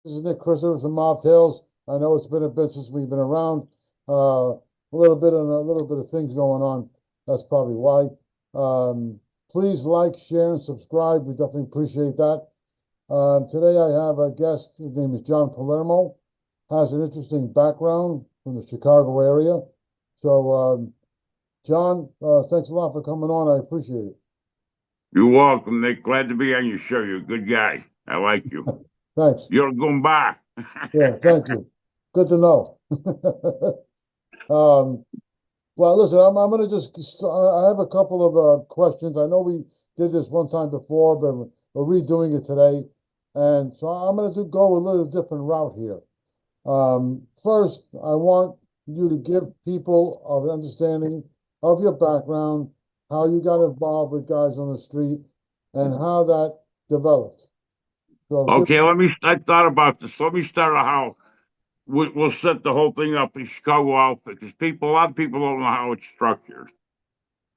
This is Nick Christopher from Mob Tales. I know it's been a bit since we've been around. A little bit of things going on. That's probably why. Please like, share, and subscribe. We definitely appreciate that. Today I have a guest. His name is John Palermo. Has an interesting background from the Chicago area. So, John, thanks a lot for coming on. I appreciate it. You're welcome, Nick. Glad to be on your show. You're a good guy. I like you. Thanks. You're going by. Yeah, thank you. Good to know. Um, well, listen, I'm going to I have a couple of questions. I know we did this one time before, but we're redoing it today. And so I'm going to go a little different route here. First, I want you to give people an understanding of your background, how you got involved with guys on the street, and how that developed. So give, Okay, I thought about this. Let me start out how we'll set the whole thing up in Chicago outfit because a lot of people don't know how it's structured.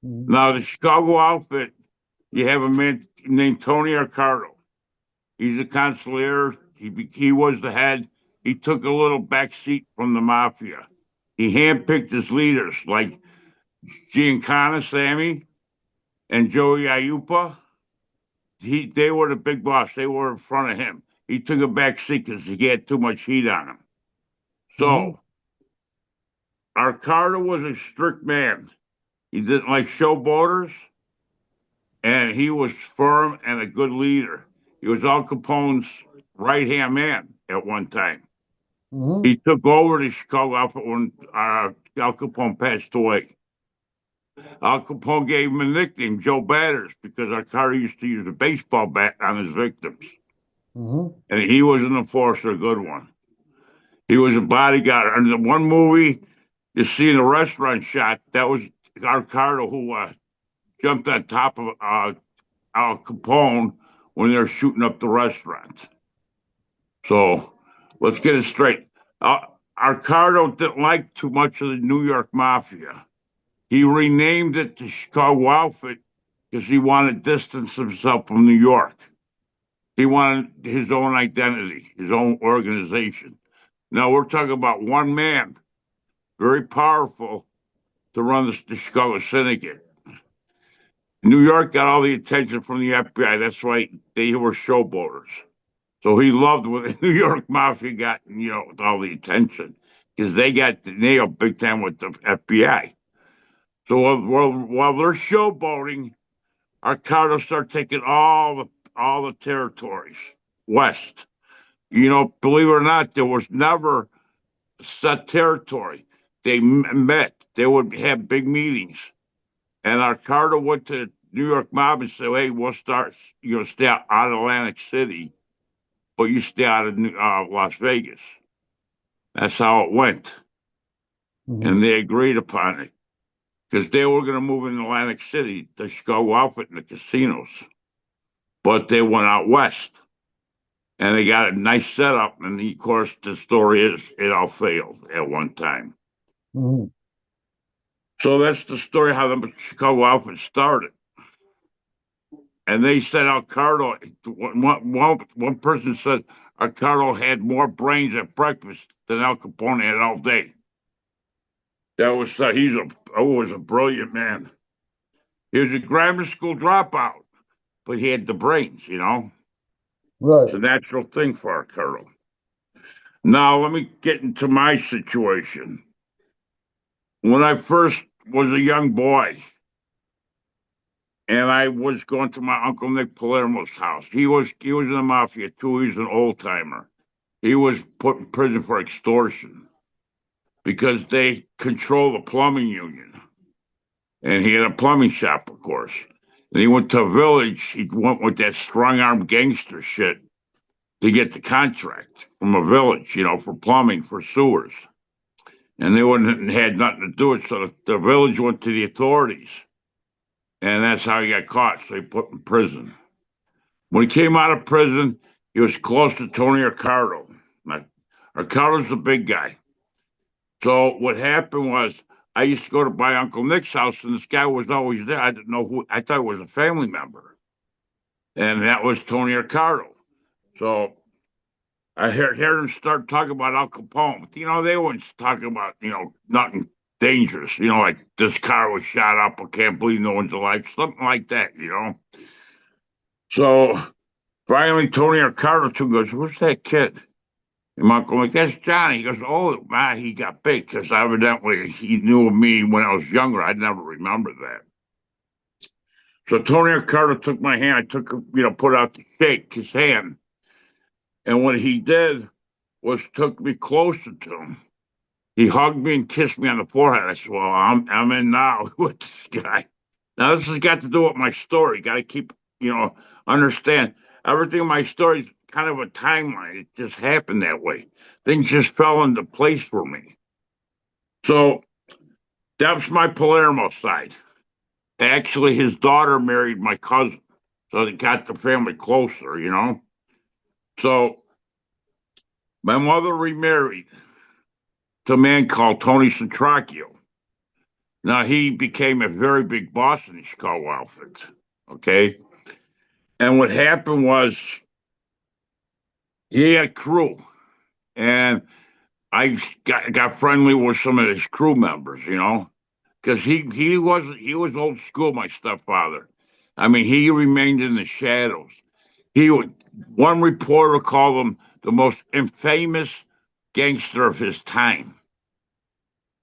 Mhm, Now, the Chicago outfit, you have a man named Tony Arcardo. He's a consigliere. He was the head. He took a little back seat from the mafia. He handpicked his leaders like Giancana Sammy and Joey Ayupa. They were the big boss. They were in front of him. He took a back seat because he had too much heat on him. mhm, So Arcardo was a strict man. He didn't like showboaters, and he was firm and a good leader. He was Al Capone's right hand man at one time. mhm, He took over the Chicago outfit when Al Capone passed away. Al Capone gave him a nickname, Joe Batters, because Arcardo used to use a baseball bat on his victims. mhm, And he was an enforcer, a good one. He was a bodyguard. And the one movie you see in the restaurant shot, that was Arcardo who jumped on top of Al Capone when they were shooting up the restaurant. So let's get it straight. Uh, Arcardo didn't like too much of the New York Mafia. He renamed it the Chicago Outfit because he wanted to distance himself from New York. He wanted his own identity, his own organization. Now we're talking about one man, very powerful, to run the Chicago syndicate. New York got all the attention from the FBI. That's why they were showboaters. So he loved when the New York Mafia got, all the attention because they got nailed big time with the FBI. So while they're showboating, Arcado started taking all the territories west. Believe it or not, there was never set territory. They met. They would have big meetings. And our Carter went to New York mob and said, "Hey, we'll start. Stay out of Atlantic City, but you stay out of Las Vegas." That's how it went, mhm, and they agreed upon it because they were going to move in Atlantic City, the Chicago outfit and the casinos, but they went out west, and they got a nice setup. And of course, the story is it all failed at one time. mhm. So that's the story how the Chicago outfit started. And they said Alcardo, one person said Alcardo had more brains at breakfast than Al Capone had all day. That was was a brilliant man. He was a grammar school dropout, but he had the brains. It's Right. a natural thing for Alcardo. Now let me get into my situation. When I first was a young boy, and I was going to my uncle Nick Palermo's house. He was in the mafia too. He was an old timer. He was put in prison for extortion because they control the plumbing union. And he had a plumbing shop, of course. And he went to a village. He went with that strong arm gangster shit to get the contract from a village, for plumbing, for sewers. And they wouldn't had nothing to do with it. So the village went to the authorities. And that's how he got caught. So he put in prison. When he came out of prison, he was close to Tony Ricardo. Now, Ricardo's the big guy. So what happened was I used to go to my Uncle Nick's house, and this guy was always there. I didn't know who. I thought it was a family member, and that was Tony Ricardo. So I heard them start talking about Al Capone. But, they weren't talking about, nothing dangerous. Like this car was shot up. I can't believe no one's alive. Something like that. So finally, Tony Accardo goes, "Who's that kid?" And my uncle, like, "That's Johnny." He goes, "Oh, man, he got big because evidently he knew of me when I was younger. I'd never remembered that." So Tony Accardo took my hand. I took, put out to shake his hand. And what he did was took me closer to him. He hugged me and kissed me on the forehead. I said, "Well, I'm in now with this guy." Now this has got to do with my story. Got to keep, understand everything in my story is kind of a timeline. It just happened that way. Things just fell into place for me. So that's my Palermo side. Actually, his daughter married my cousin, so it got the family closer. So my mother remarried to a man called Tony Centracchio. Now he became a very big boss in the Chicago outfit. Okay. And what happened was he had crew, and I got friendly with some of his crew members, because he was old school. My stepfather, I mean, he remained in the shadows. He would One reporter called him the most infamous gangster of his time,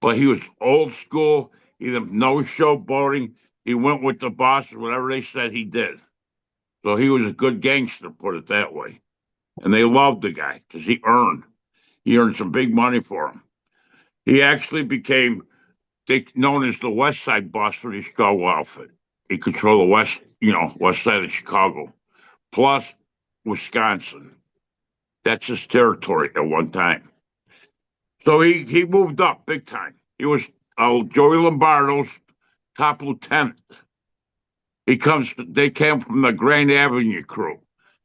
but he was old school. He did no showboating. He went with the boss, whatever they said he did. So he was a good gangster, put it that way. And they loved the guy because he earned some big money for him. He actually became known as the West Side boss for the Chicago outfit. He controlled the west side of Chicago, plus Wisconsin. That's his territory at one time. So he moved up big time. He was Joey Lombardo's top lieutenant. They came from the Grand Avenue crew.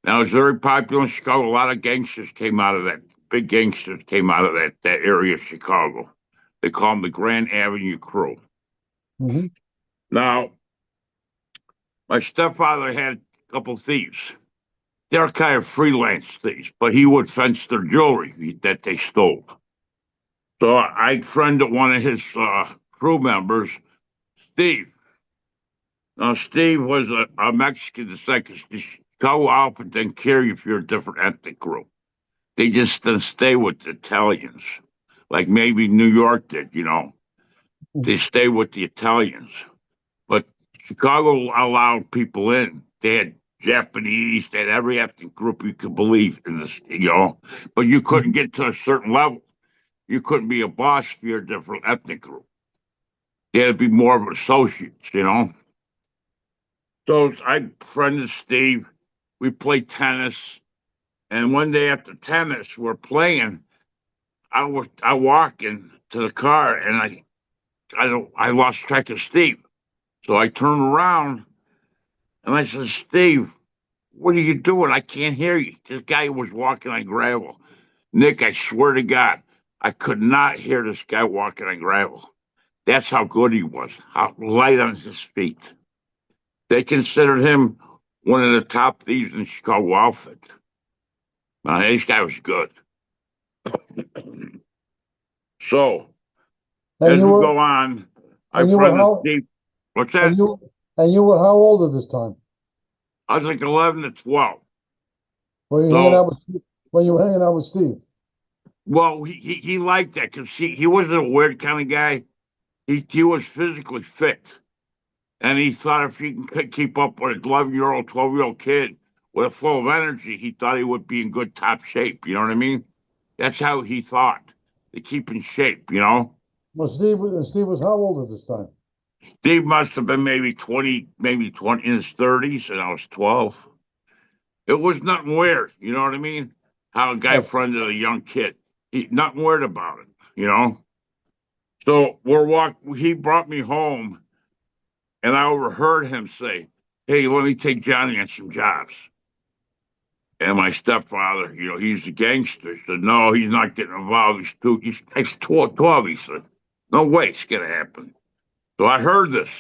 Now it's very popular in Chicago. A lot of gangsters came out of that. Big gangsters came out of that area of Chicago. They call them the Grand Avenue crew. Mhm. Now, my stepfather had a couple thieves. They're kind of freelance thieves, but he would fence their jewelry that they stole. So I friended one of his crew members, Steve. Now, Steve was a Mexican descent because the Chicago outfit didn't care if you're a different ethnic group. They just didn't stay with the Italians, like maybe New York did. They stay with the Italians. But Chicago allowed people in. They had Japanese, they had every ethnic group you could believe in this. But you couldn't Mhm. get to a certain level. You couldn't be a boss if you're a different ethnic group. They had to be more of associates. So I befriended Steve. We played tennis. And one day after tennis, we're playing. I walk into the car and I lost track of Steve. So I turned around and I said, "Steve, what are you doing? I can't hear you." This guy was walking on gravel. Nick, I swear to God, I could not hear this guy walking on gravel. That's how good he was, how light on his feet. They considered him one of the top thieves in Chicago outfit. Now, this guy was good. So, And as you we were go on, I and you were friended how Steve. What's and that? you and you were how old at this time I was like 11 to 12. when you hanging So, out with when you were hanging out with Steve? well, he liked that because he wasn't a weird kind of guy. He was physically fit. And he thought if he can keep up with an 11-year-old, 12-year-old kid with a flow of energy, he thought he would be in good top shape. You know what I mean? That's how he thought to keep in shape. Well, Steve was how old at this time? Steve must have been maybe 20 in his 30s, and I was 12. It was nothing weird. You know what I mean? How a guy Oh, friended a young kid. Nothing weird about it. So he brought me home, and I overheard him say, "Hey, let me take Johnny on some jobs." And my stepfather, he's a gangster. He said, "No, he's not getting involved. He's 12. He said, "No way it's going to happen." So I heard this.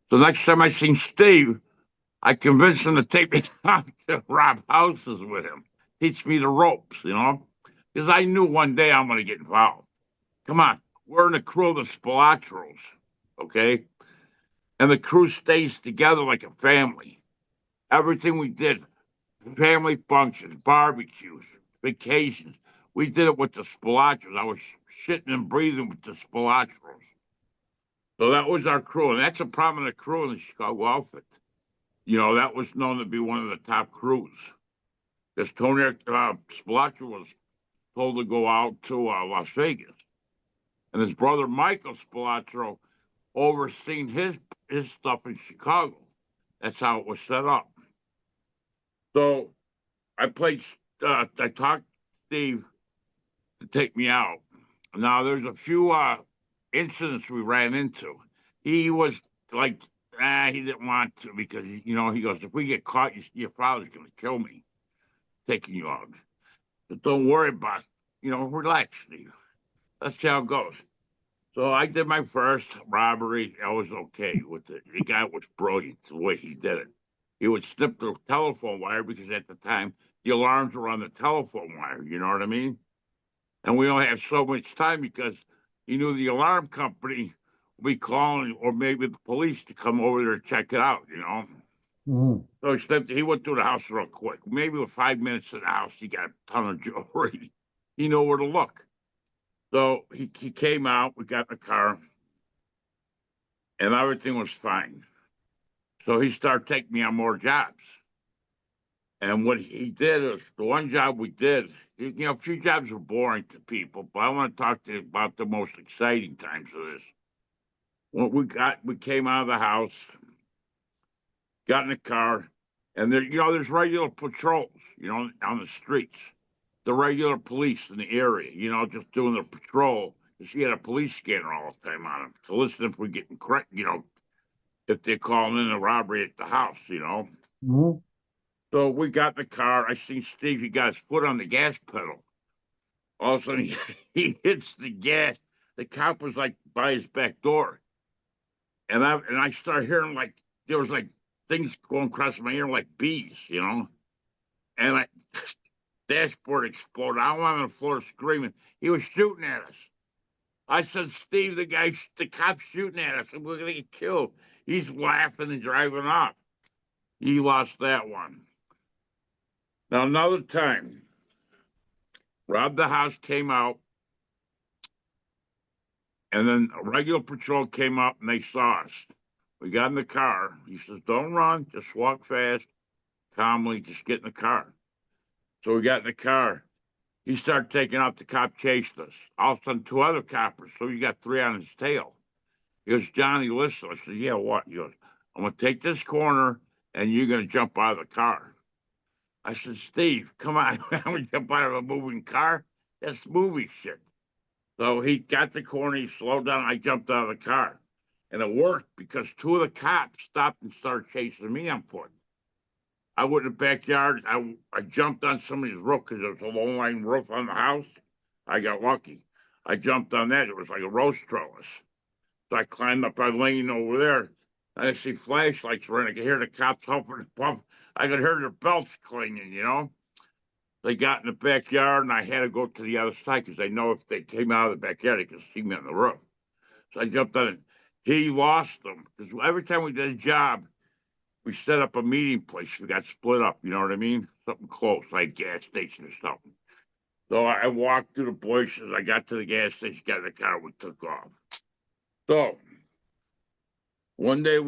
So next time I seen Steve, I convinced him to take me out to rob houses with him. teach me the ropes, because I knew one day I'm going to get involved. Come on, we're in the crew of the Spilatros, okay? And the crew stays together like a family. Everything we did, family functions, barbecues, vacations, we did it with the Spilatros. I was shitting and breathing with the Spilatros. So that was our crew, and that's a prominent crew in the Chicago outfit. That was known to be one of the top crews. Because Tony Spilotro was told to go out to Las Vegas, and his brother Michael Spilotro overseeing his stuff in Chicago. That's how it was set up. So I played. I talked to Steve to take me out. Now there's a few incidents we ran into. He was like, he didn't want to because he goes, if we get caught, your father's going to kill me, taking you out. But don't worry about it. Relax, Steve. That's how it goes. So I did my first robbery. I was okay with it. The guy was brilliant the way he did it. He would snip the telephone wire because at the time the alarms were on the telephone wire. You know what I mean? And we only had so much time because he knew the alarm company would be calling, or maybe the police to come over there and check it out. Mhm. So he went through the house real quick. Maybe with 5 minutes in the house, he got a ton of jewelry. He knew where to look. So he came out, we got in the car, and everything was fine. So he started taking me on more jobs. And what he did is the one job we did, a few jobs were boring to people, but I want to talk to you about the most exciting times of this. When we came out of the house, got in the car, and there's regular patrols, on the streets, the regular police in the area, just doing their patrol. She had a police scanner all the time on them to listen if we're getting correct, if they're calling in a robbery at the house. Mhm. So we got in the car. I seen Steve. He got his foot on the gas pedal. All of a sudden, he hits the gas. The cop was like by his back door, and I started hearing like there was like things going across my ear like bees. And I dashboard exploded. I'm on the floor screaming. He was shooting at us. I said, Steve, the cop's shooting at us, and we're gonna get killed. He's laughing and driving off. He lost that one. Now another time, robbed the house, came out, and then a regular patrol came up and they saw us. We got in the car. He says, don't run, just walk fast, calmly, just get in the car. So we got in the car. He started taking off. The cop chased us. All of a sudden, two other coppers. So you got three on his tail. He goes, Johnny, listen. I said, yeah, what? He goes, I'm going to take this corner and you're going to jump out of the car. I said, Steve, come on. I'm going to jump out of a moving car. That's movie shit. So he got the corner. He slowed down. I jumped out of the car. And it worked because two of the cops stopped and started chasing me on foot. I went in the backyard. I jumped on somebody's roof because there was a low line roof on the house. I got lucky. I jumped on that. It was like a roast trellis. So I climbed up. I lane over there. And I see flashlights running. I could hear the cops huffing and puffing. I could hear their belts clanging. They got in the backyard, and I had to go to the other side because I know if they came out of the backyard, they could see me on the roof. So I jumped on it. He lost them because every time we did a job, we set up a meeting place. We got split up. You know what I mean? Something close, like gas station or something. So I walked through the bushes. I got to the gas station, got in the car, we took off. So one day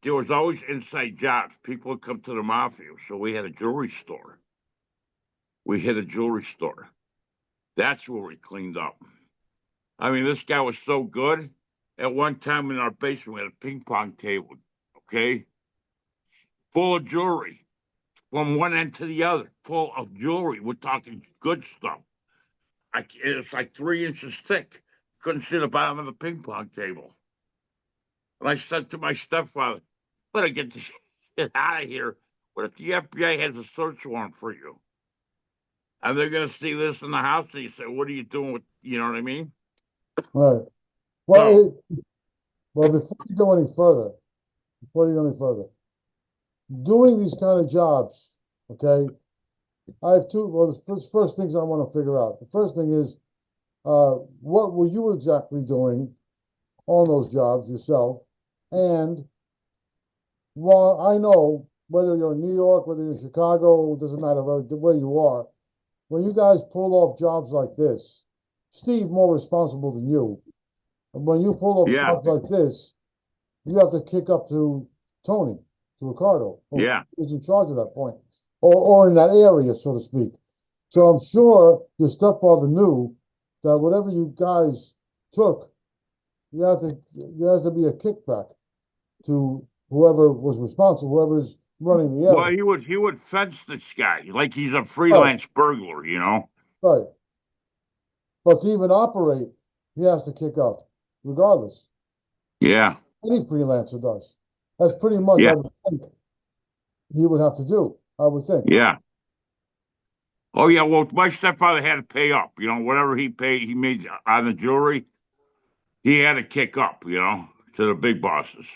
there was always inside jobs. People would come to the mafia. So we had a jewelry store. We hit a jewelry store. That's where we cleaned up. I mean, this guy was so good. At one time in our basement, we had a ping pong table, okay, full of jewelry from one end to the other, full of jewelry. We're talking good stuff. It's like 3 inches thick. Couldn't see the bottom of the ping pong table. And I said to my stepfather, better get this shit out of here. What if the FBI has a search warrant for you? And they're going to see this in the house and you say, what are you doing with, you know what I mean? Right. So, Well, well, before you go any further, doing these kind of jobs, Okay, I have two. Well, the first things I want to figure out. The first thing is, what were you exactly doing on those jobs yourself? And while I know whether you're in New York, whether you're in Chicago, it doesn't matter where you are. When you guys pull off jobs like this, Steve more responsible than you. And when you pull off Yeah, jobs like this, you have to kick up to Tony, to Ricardo, who yeah. is in charge at that point, or in that area, so to speak. So I'm sure your stepfather knew that whatever you guys took, there has to be a kickback to whoever was responsible, whoever's running the Well, area. he would fence this guy like he's a Right, freelance burglar, you know? right. But to even operate, he has to kick up, regardless. Yeah, Any freelancer does. That's pretty much, I yeah, would think, he would have to do, I would think. yeah. Oh yeah, well, my stepfather had to pay up, you know, whatever he made on the jewelry, he had to kick up, you know, to the big bosses.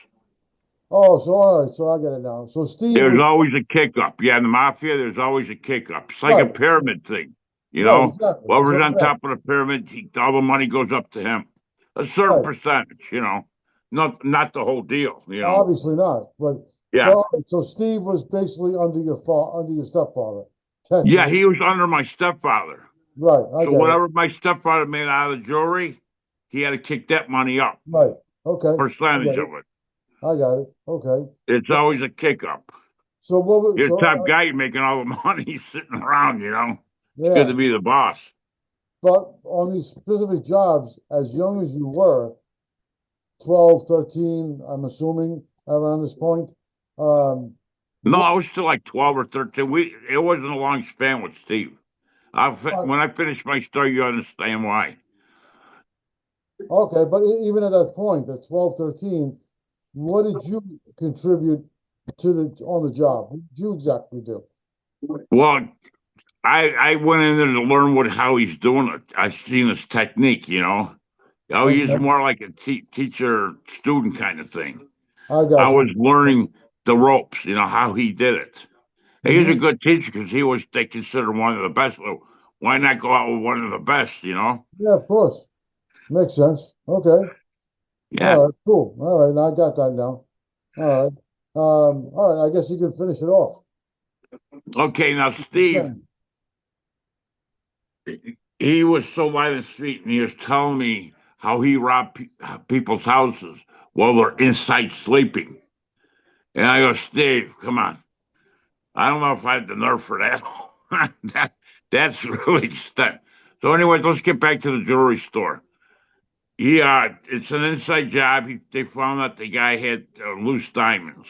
Oh, so all right, so I get it now. So Steve There's was always a kick up. Yeah, in the mafia, there's always a kick up. It's like a right, pyramid thing, you right, know. exactly. That's Whoever's what on I meant. top of the pyramid, all the money goes up to him. A certain Right. percentage, you know, not the whole deal, you know. Obviously not. But Yeah, so Steve was basically under your stepfather, yeah, technically. he was under my stepfather. Right, I So get it. whatever my stepfather made out of the jewelry, he had to kick that money up, Right. Okay. I percentage get it. of it. I got it. Okay. It's always a kick up. So what was You're a so top guy, you're making all the money sitting around, you know. It's good yeah. to be the boss. But on these specific jobs, as young as you were, 12, 13, I'm assuming around this point, um, No, what I was still like 12 or 13. It wasn't a long span with Steve. When I finish my story, you understand why. okay, but even at that point, at 12, 13, what did you contribute to the on the job? What did you exactly do? Well, I went in there to learn how he's doing it. I seen his technique, you know. Oh, he's Okay, more like a teacher student kind of thing. I I got was you. learning the ropes, you know, how he did it. He's a Hmm. good teacher because they consider him one of the best. Well, why not go out with one of the best, you know? Yeah, of course. Makes sense. Okay. Yeah. All right, cool. All right, now I got that now. All right. All right, I guess you can finish it off. Okay, now You Steve, can. he was so light on street and he was telling me how he robbed people's houses while they're inside sleeping. And I go, Steve, come on. I don't know if I had the nerve for that. that that's really stuff. So anyway, let's get back to the jewelry store. Yeah, it's an inside job. They found out the guy had loose diamonds.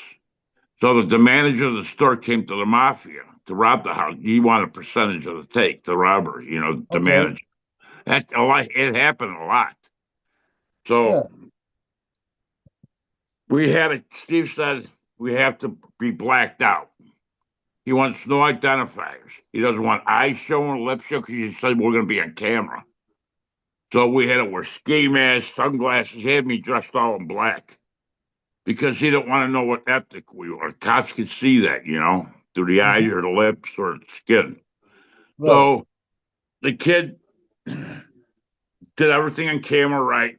So the manager of the store came to the mafia to rob the house. He wanted a percentage of the take, the robber, you know, the Okay. manager. It happened a lot. So Yeah. Steve said we have to be blacked out. He wants no identifiers. He doesn't want eyes showing, lips showing, because he said we're going to be on camera. So we had to wear ski masks, sunglasses. He had me dressed all in black because he didn't want to know what ethnic we were. Cops could see that, you know, through the eyes Hmm. or the lips or the skin. Right. So the kid did everything on camera right.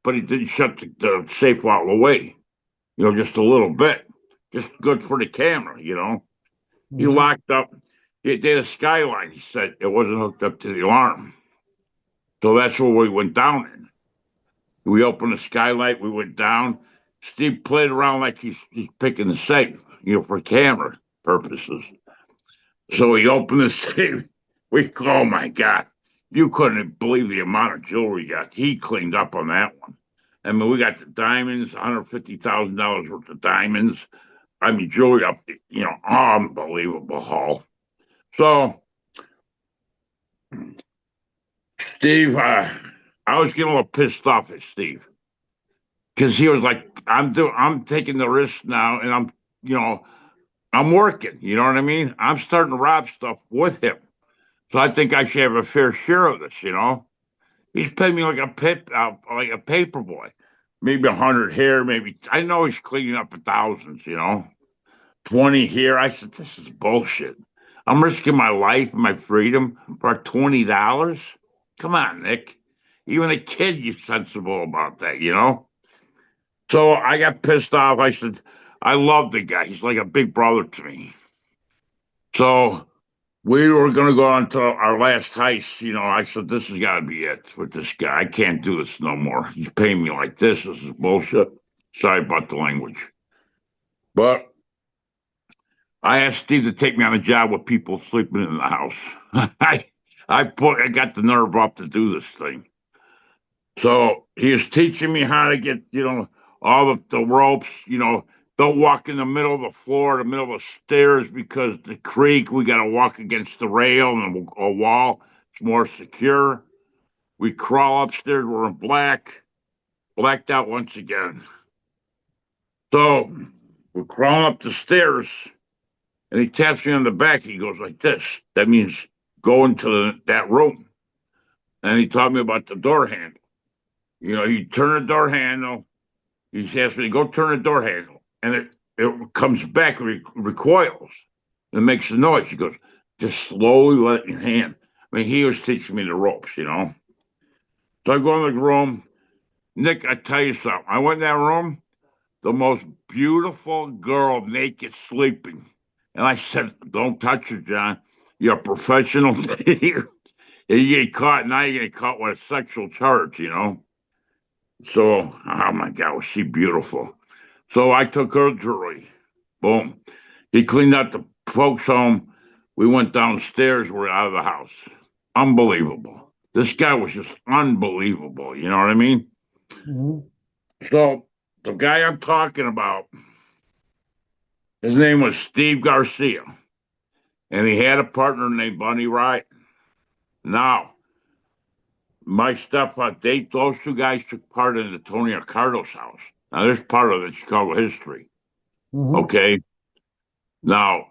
But he didn't shut the safe all the way, you know, just a little bit, just good for the camera, you know. He Hmm. locked up. He did a skyline. He said it wasn't hooked up to the alarm, so that's where we went down in. We opened the skylight. We went down. Steve played around like he's picking the safe, you know, for camera purposes. So he opened the safe. Oh my God, you couldn't believe the amount of jewelry he got. He cleaned up on that one. I mean, we got the diamonds, $150,000 worth of diamonds. I mean, jewelry up, you know, unbelievable haul. So, Steve, I was getting a little pissed off at Steve because he was like, I'm taking the risk now, and you know, I'm working. You know what I mean? I'm starting to rob stuff with him, so I think I should have a fair share of this. You know, he's paying me like a paper boy, maybe 100 here, maybe I know he's cleaning up thousands. You know, 20 here. I said, this is bullshit. I'm risking my life and my freedom for $20. Come on, Nick. Even a kid, you're sensible about that, you know? So I got pissed off. I said, I love the guy. He's like a big brother to me. So we were going to go on to our last heist. You know, I said, this has got to be it with this guy. I can't do this no more. He's paying me like this. This is bullshit. Sorry about the language. But I asked Steve to take me on a job with people sleeping in the house. I I got the nerve up to do this thing. So he was teaching me how to get, all the ropes, don't walk in the middle of the floor, the middle of the stairs because the creak, we got to walk against the rail and a wall. It's more secure. We crawl upstairs, we're in blacked out once again. So we're crawling up the stairs and he taps me on the back. He goes like this. That means go into that room. And he taught me about the door handle. You turn the door handle. He asked me to go turn the door handle, and it comes back, recoils, and it makes a noise. He goes, just slowly let your hand. I mean, he was teaching me the ropes. So I go in the room. Nick, I tell you something. I went in that room, the most beautiful girl naked sleeping. And I said, don't touch her, John. You're a professional. You get caught, now you get caught with a sexual charge. So, oh my God, was she beautiful. So I took her jewelry. Boom. He cleaned out the folks' home. We went downstairs. We're out of the house. Unbelievable. This guy was just unbelievable. You know what I mean? Mhm. So the guy I'm talking about, his name was Steve Garcia, and he had a partner named Bunny Wright. Now, my stepfather, those two guys took part in the Tony Accardo's house. Now, there's part of the Chicago history. Mhm. Okay. Now,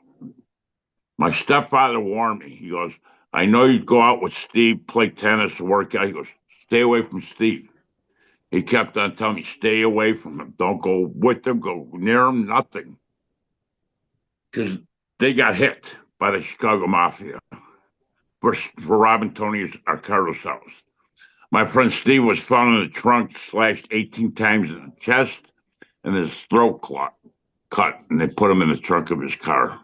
my stepfather warned me. He goes, I know you'd go out with Steve, play tennis, work out. He goes, stay away from Steve. He kept on telling me, stay away from him. Don't go with him, go near him, nothing. Because they got hit by the Chicago Mafia for robbing Tony Accardo's house. My friend Steve was found in the trunk, slashed 18 times in the chest, and his throat cut, and they put him in the trunk of his car.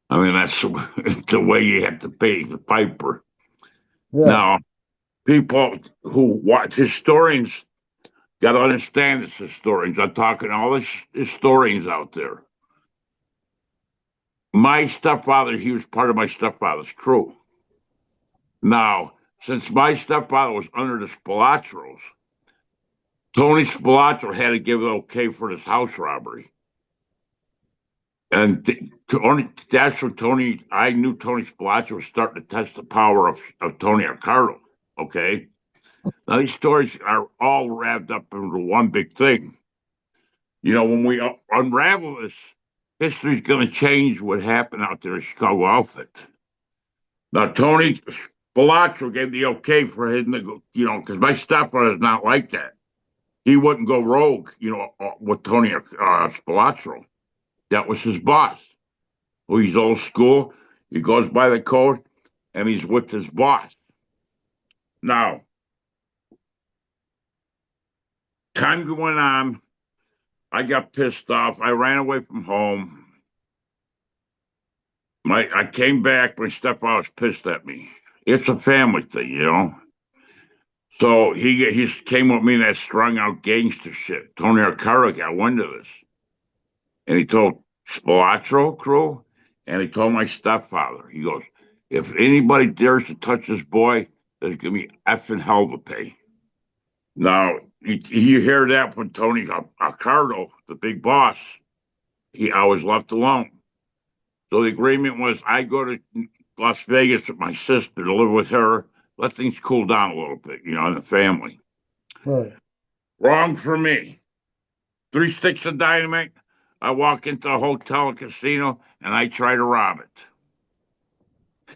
I mean, that's the way you have to pay the piper. Yeah. Now, people who watch historians got to understand this historians. I'm talking to all the historians out there. My stepfather, he was part of my stepfather's crew. Now, since my stepfather was under the Spilotros, Tony Spilotro had to give it okay for this house robbery. And that's when I knew Tony Spilotro was starting to test the power of Tony Accardo. Okay. Now, these stories are all wrapped up into one big thing. When we unravel this, history's going to change what happened out there in Chicago outfit. Now, Tony Spilotro gave the okay for him to go, because my stepfather is not like that. He wouldn't go rogue, with Tony Spilotro. That was his boss. Well, he's old school. He goes by the code, and he's with his boss. Now, time went on. I got pissed off. I ran away from home. I came back. My stepfather was pissed at me. It's a family thing. So he came with me in that strung out gangster shit. Tony Arcaro got wind of this, and he told Spilotro crew, and he told my stepfather. He goes, if anybody dares to touch this boy, there's gonna be effing hell to pay. Now you hear that from Tony Arcaro, the big boss. I was left alone. So the agreement was I go to Las Vegas with my sister to live with her, let things cool down a little bit, in the family. Right. Wrong for me. 3 sticks of dynamite. I walk into a hotel and casino and I try to rob it.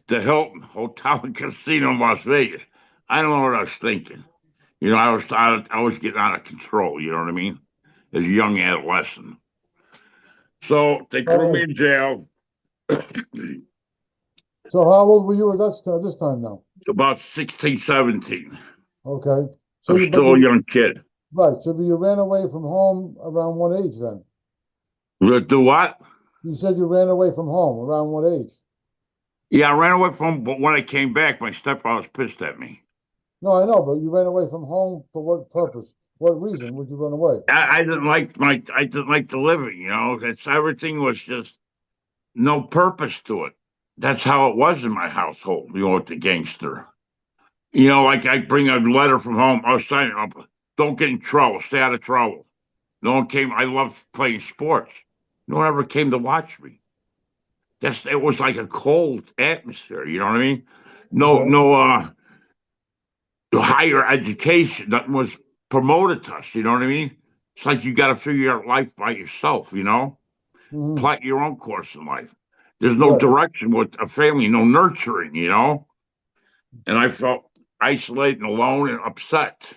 The Hilton Hotel and Casino in Las Vegas. I don't know what I was thinking. I was getting out of control. You know what I mean? As a young adolescent. So they threw me Oh, in jail. So how old were you at this time now? About 16, 17. Okay. So I'm you, but still a you, young kid. right. So you ran away from home around what age then? Do what? You said you ran away from home around what age? Yeah, I ran away from, but when I came back, my stepfather was pissed at me. No, I know, but you ran away from home for what purpose? What reason would you run away? I didn't like the living, you know. It's everything was just no purpose to it. That's how it was in my household, you know, with the gangster. You know, like I bring a letter from home, I was signing up, don't get in trouble, stay out of trouble. No one came. I love playing sports. No one ever came to watch me. It was like a cold atmosphere, you know what I mean? No, Okay. no higher education that was promoted to us, you know what I mean? It's like you got to figure out life by yourself, you know? Hmm. Plot your own course in life. There's no Right. direction with a family, no nurturing, you know? And I felt isolated and alone and upset.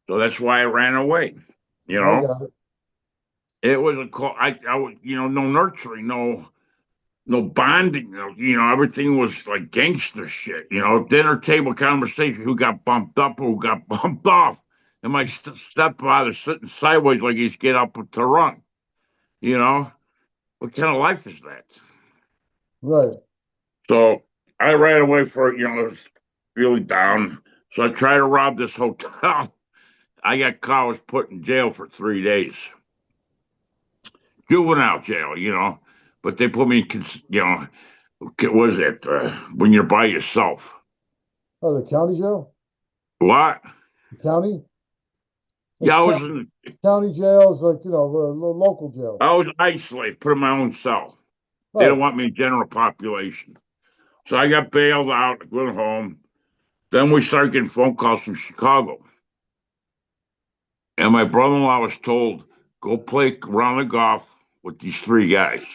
So that's why I ran away, you I know? got it. It was I was, you know, no nurturing, no bonding, you know, everything was like gangster shit, you know, dinner table conversation, who got bumped up, who got bumped off. And my stepfather sitting sideways like he's get up to run, you know? What kind of life is that? Right. So I ran away for, you know, it was really down. So I tried to rob this hotel. I got caught, I was put in jail for 3 days. Juvenile jail, you know. But they put me in, you know, what is it? When you're by yourself. Oh, the county jail? What? The county? Yeah, It's county jails, like, the local jail. I was isolated, put in my own cell. They Right. don't want me in general population. So I got bailed out, went home. Then we started getting phone calls from Chicago. And my brother-in-law was told, go play a round of golf with these three guys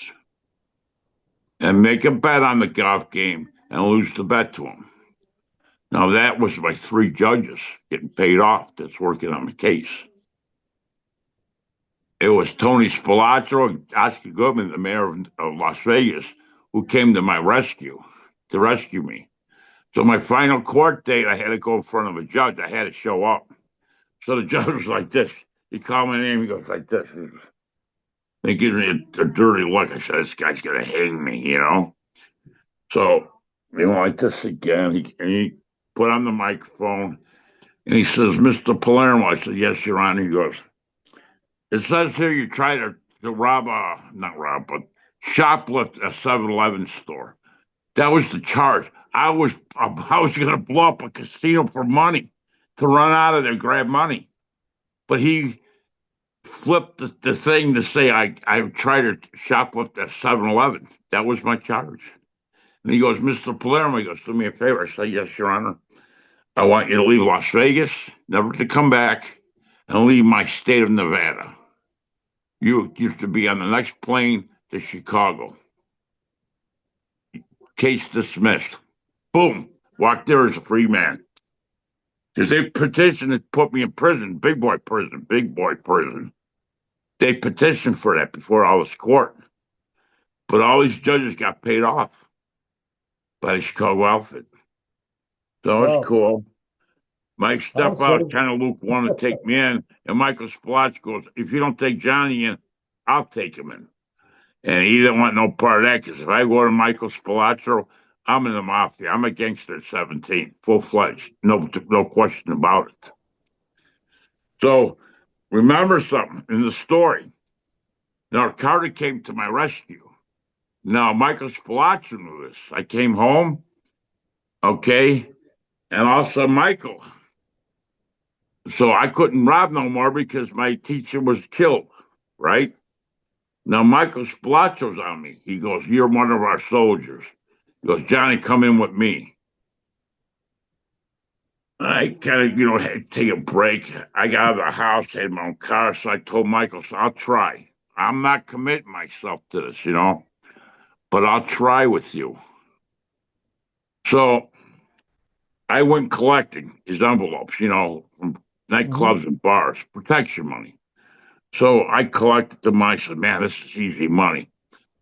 and make a bet on the golf game and lose the bet to them. Now that was my three judges getting paid off that's working on the case. It was Tony Spilotro and Oscar Goodman, the mayor of Las Vegas, who came to my rescue to rescue me. So my final court date, I had to go in front of a judge. I had to show up. So the judge was like this. He called my name. He goes like this. He gives me a dirty look. I said, "This guy's gonna hang me," you know. So he went like this again. He put on the microphone and he says, "Mr. Palermo." I said, "Yes, Your Honor." He goes, "It says here you try to rob not rob, but shoplift a 7-Eleven store." That was the charge. I was going to blow up a casino for money to run out of there, grab money. But he flipped the thing to say I tried to shoplift at 7-Eleven. That was my charge. And he goes, "Mr. Palermo," he goes, "do me a favor." I say, "Yes, Your Honor. I want you to leave Las Vegas, never to come back, and leave my state of Nevada. You used to be on the next plane to Chicago. Case dismissed." Boom. Walked there as a free man. Because they petitioned to put me in prison, big boy prison, big boy prison. They petitioned for that before all this court. But all these judges got paid off by the Chicago outfit. So it's Wow. cool. My I'm stepfather safe. kind of Luke wanted to take me in. And Michael Spalach goes, "If you don't take Johnny in, I'll take him in." And he didn't want no part of that because if I go to Michael Spalaccio, I'm in the mafia. I'm a gangster at 17, full fledged. No question about it. So remember something in the story. Now, Carter came to my rescue. Now, Michael Spalaccio knew this. I came home, okay, and also Michael. So I couldn't rob no more because my teacher was killed, right? Now, Michael Spalaccio's on me. He goes, "You're one of our soldiers." He goes, "Johnny, come in with me." I kind of, you know, had to take a break. I got out of the house, had my own car, so I told Michael, so I'll try. I'm not committing myself to this, you know, but I'll try with you. So I went collecting his envelopes, you know, from Hmm. nightclubs and bars, protection money. So I collected them. I said, "Man, this is easy money."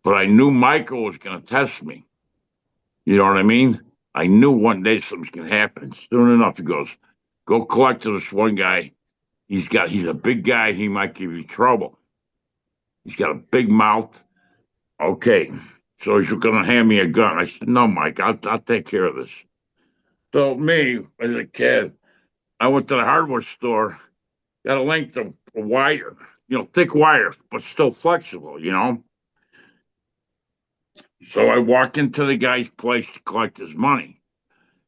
But I knew Michael was going to test me. You know what I mean? I knew one day something's gonna happen. Soon enough, he goes, "Go collect to this one guy. He's a big guy. He might give you trouble. He's got a big mouth." Okay, so he's gonna hand me a gun. I said, "No, Mike, I'll take care of this." So me, as a kid, I went to the hardware store, got a length of wire, thick wire, but still flexible. So I walk into the guy's place to collect his money.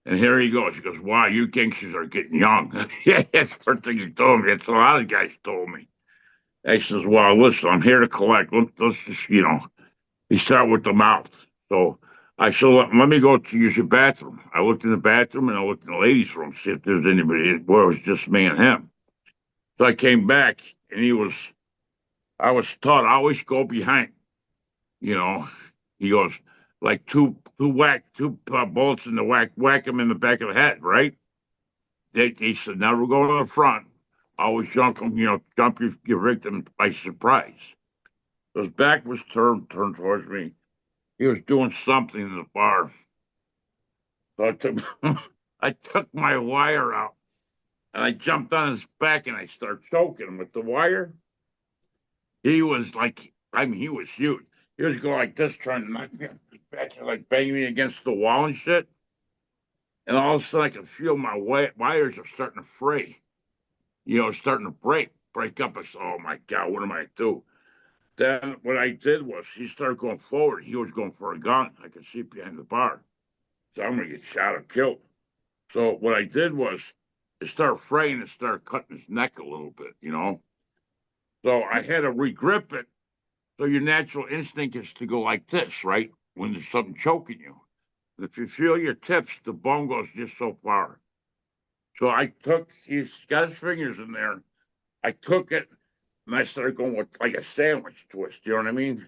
And here he goes. He goes, "Wow, you gangsters are getting young." Yeah, that's the first thing he told me. That's a lot of guys told me. I says, "Well, listen, I'm here to collect. Let's just, he started with the mouth. So I said, let me go to use your bathroom." I looked in the bathroom and I looked in the ladies' room, see if there's anybody. Well, it was just me and him. So I came back and I was taught, always go behind, you know. He goes, like two bullets in the whack him in the back of the head, right? They said, never go to the front. Always jump your victim by surprise. So his back was turned towards me. He was doing something in the bar. So I took my wire out and I jumped on his back and I started choking him with the wire. He was like, I mean, he was huge. He was going like this, trying to knock me off his back and like bang me against the wall and shit. And all of a sudden I could feel my wires are starting to fray, starting to break up. I said, "Oh my God, what am I going to do?" Then what I did was he started going forward. He was going for a gun. I could see behind the bar. So I'm going to get shot or killed. So what I did was it started fraying and started cutting his neck a little bit. So I had to regrip it. So your natural instinct is to go like this, right? When there's something choking you. And if you feel your tips, the bone goes just so far. So he's got his fingers in there. I took it and I started going with like a sandwich twist. You know what I mean?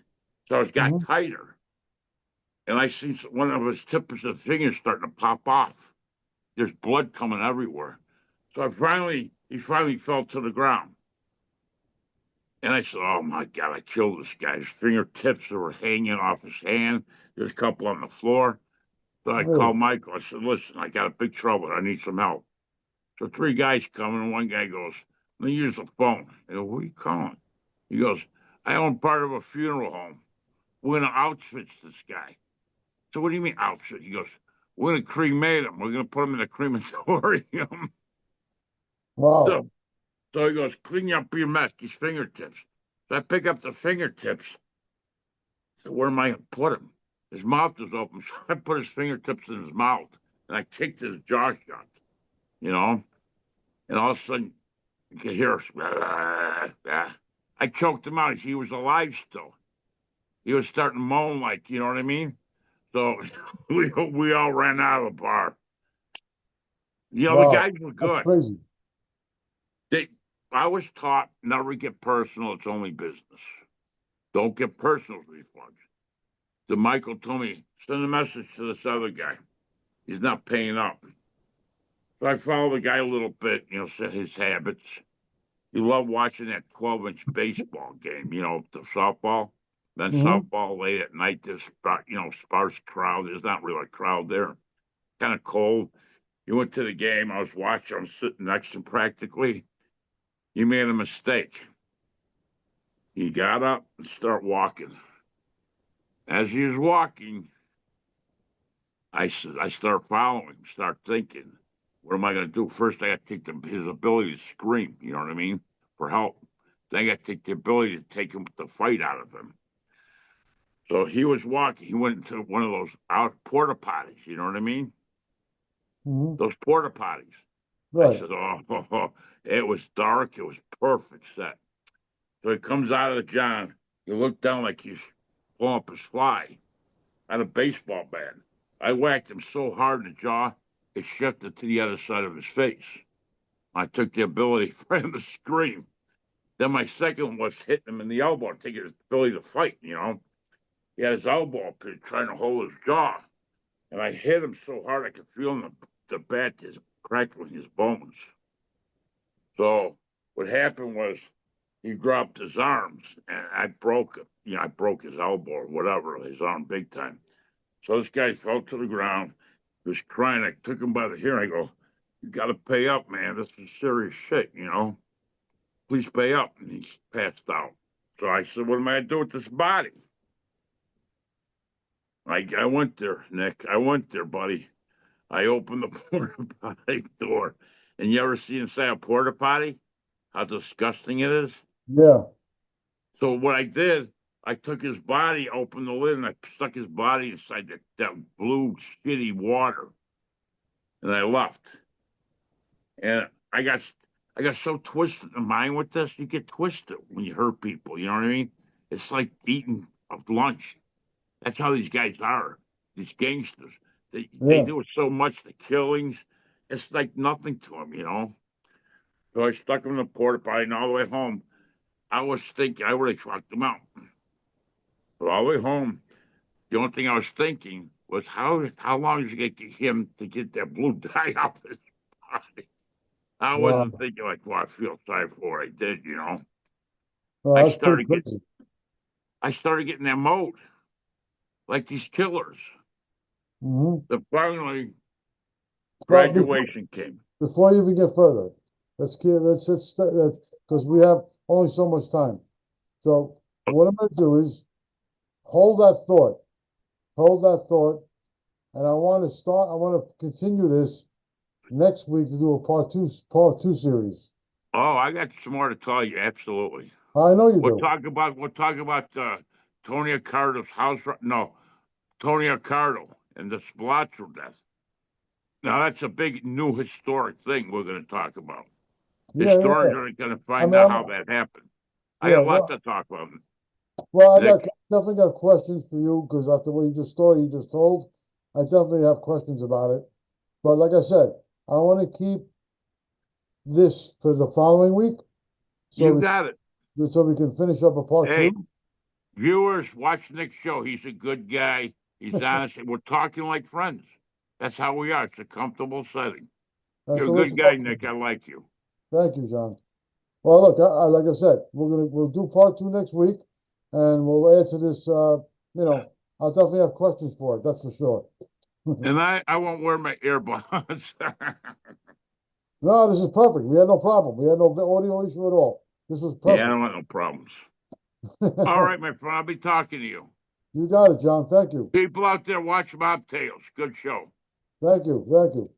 So it got Hmm. tighter. And I see one of his tips of fingers starting to pop off. There's blood coming everywhere. So he finally fell to the ground. And I said, "Oh my God, I killed this guy." His fingertips were hanging off his hand. There's a couple on the floor. So I Really? called Michael. I said, "Listen, I got a big trouble. I need some help." So three guys come, and one guy goes, "Let me use the phone." I go, "Who are you calling?" He goes, "I own part of a funeral home. We're going to outfit this guy." So what do you mean outfit? He goes, "We're going to cremate him. We're going to put him in a crematorium." Wow. So, so he goes, "Clean up your mess, his fingertips." So I pick up the fingertips. So where am I going to put him? His mouth is open. So I put his fingertips in his mouth and I kicked his jaw shut, you know? And all of a sudden you can hear us. I choked him out. He was alive still. He was starting to moan like, you know what I mean? So we all ran out of the bar. The Wow. guys were That's good. crazy. They, I was taught never get personal. It's only business. Don't get personal with these ones. So Michael told me, send a message to this other guy. He's not paying up. So I followed the guy a little bit, set his habits. He loved watching that 12-inch baseball game, the softball. Then Hmm. softball late at night, there's, sparse crowd. There's not really a crowd there. Kind of cold. He went to the game. I was watching. I'm sitting next to him practically. He made a mistake. He got up and started walking. As he was walking, I start following, start thinking, what am I going to do? First, I got to take his ability to scream, you know what I mean, for help. Then I got to take the ability to take him the fight out of him. So he was walking. He went into one of those out porta potties, you know what I mean? Hmm. Those porta potties. I Right. said, oh, it was dark. It was perfect set. So he comes out of the John. He looked down like he's pulling up his fly. Had a baseball bat. I whacked him so hard in the jaw, it shifted to the other side of his face. I took the ability for him to scream. Then my second was hitting him in the elbow, taking his ability to fight. He had his elbow up there trying to hold his jaw. And I hit him so hard I could feel the bat is crackling his bones. So what happened was he dropped his arms and I broke it. I broke his elbow or whatever, his arm big time. So this guy fell to the ground. He was crying. I took him by the hair. I go, "You got to pay up, man. This is serious shit, you know. Please pay up." And he's passed out. So I said, "What am I gonna do with this body?" I went there, Nick. I went there, buddy. I opened the porta potty door, and you ever see inside a porta potty how disgusting it is? Yeah, So what I did, I took his body, opened the lid, and I stuck his body inside that blue shitty water, and I left. And I got so twisted in mind with this. You get twisted when you hurt people. You know what I mean? It's like eating a lunch. That's how these guys are. These gangsters. They yeah. do it so much. The killings. It's like nothing to them. You know. So I stuck him in the porta potty, and all the way home, I was thinking I really fucked him out. But all the way home, the only thing I was thinking was how long is it going to take him to get that blue dye off his body? I wasn't Wow. thinking like, well, I feel sorry for what I did, you know. I Well, that's pretty started getting crazy. I started getting that mode, like these killers. Hmm. Then finally But graduation came. before you even get further, let's because we have only so much time. So what I'm going to do is hold that thought, hold that thought, and I want to start. I want to continue this next week to do a part two series. Oh, I got some more to tell you. Absolutely. I know you do. We'll talk about Tony Accardo's house. No, Tony Accardo and the Spilotro death. Now that's a big new historic thing we're going to talk about. Yeah, yeah, Historians yeah. are going to I find mean, out how that happened. I yeah. got a lot to talk about, Well, I Nick. definitely got questions for you because after what you just story you just told, I definitely have questions about it. But like I said, I want to keep this for the following week You so got it. we can finish up a part Hey, two. viewers, watch Nick's show. He's a good guy. He's honest. We're talking like friends. That's how we are. It's a comfortable setting. That's You're a the way it's good guy, supposed to Nick. be. I like you. Thank you, John. Well, look, like I said, we'll do part two next week, and we'll add to this. I'll definitely have questions for it. That's for sure. And I won't wear my earbuds. No, this is perfect. We had no problem. We had no audio issue at all. This was Yeah, I perfect. don't want no problems. All right, my friend. I'll be talking to you. You got it, John. Thank you. People out there, watch Mob Tales. Good show. Thank you. Thank you.